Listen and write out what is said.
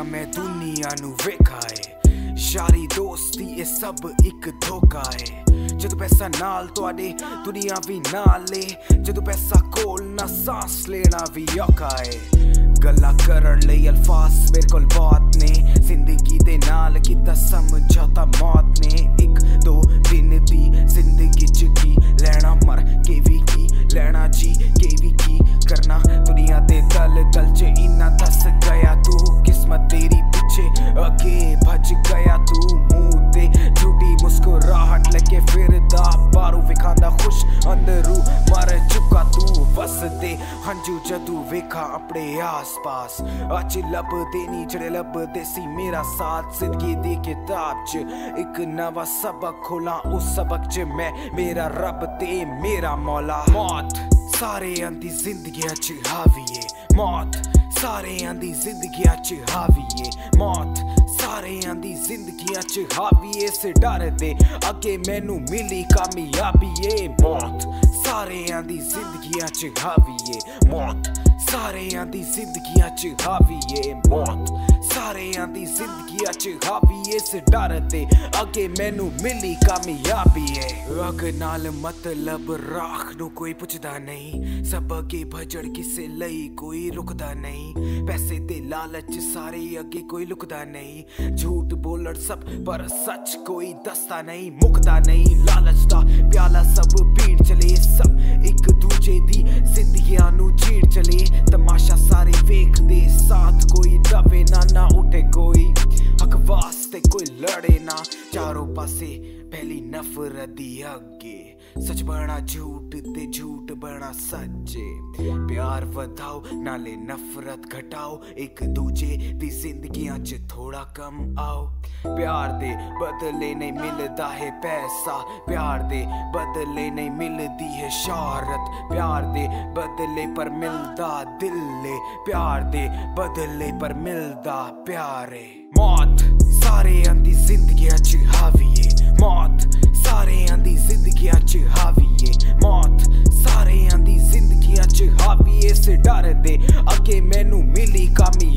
दुनिया मैं दुनिया नू वेखा है यारी दोस्ती ये सब एक धोखा है जदों पैसा नाल तुहाडे दुनिया भी नाल ले जदों पैसा कोल ना सांस लेना भी औखा है गल्लां करन लई अल्फाज मेरे कोल बहुत ने जिंदगी दे नाल कीता समझौता मौत ने एक दो दिन दी जिंदगी च की लेना मर के भी की लेना जी के भी की करना दुनिया दे दल दल च इन्ना धस गया तू किस्मत तेरी पीछे अगे भज गया तू मुंह ते झूठी मुस्कुराहट लेके फिरदा बारू विखांदा खुश अंदरू मर चुका तू वसदे हंजू जदू वेखा अपने आस पास अच लभदे नी जेड़े लभदे सी मेरा साथ जिंदगी दी किताब च एक नवा सबक खोला उस सबक च मैं मेरा रब ते मेरा मौला मौत सारे आंदी जिंदगियां च हावी है मौत सारे आंदी जिंदगियां च हावी है मौत सारे आंदी जिंदगियां च हावी है इस डर दे अगे मैनू मिली कामयाबी है मौत सारे आंदी जिंदगियां च हावी है मौत सारे आंदी जिंदगियां च हावी है मौत सारे आंदी जिंदगियां च हावी है इस डर दे अगे मैनू मिली कामयाबी है अग नाल मतलब राख नू कोई पुछदा नहीं सब अगे भजड़ किसे लई कोई रुकदा नहीं पैसे ते लालच सारे अगे कोई लुकदा नहीं झूठ बोलण सब पर सच कोई दसदा नहीं मुकदा नहीं लालच दा प्याला सब पीड़ चले सब एक दूजे दी जिंदगियां नू चीड़ चले तमाशा सारे वेखदे साथ कोई दवे ना उठे कोई हक वास्ते कोई लड़े ना चारों पासे पहली नफरत दी अगे सच बना झूठ ते झूठ बना सच्चे प्यार वधाओ नाले नफरत घटाओ एक दूजे दी जिंदगियां च थोड़ा कम आओ प्यार दे बदले नहीं मिलदा है पैसा प्यार दे बदले नहीं मिलदी है शोहरत प्यार दे बदले पर मिलदा दिल ले प्यार दे बदले पर मिलदा प्यारे मौत सारे आंदी जिंदगियां च हावी है मौत सारे आंदी जिंदगियां च हावी है मौत सारे आंदी जिंदगियां च हावी है इस डर दे अगे मैनू मिली कामी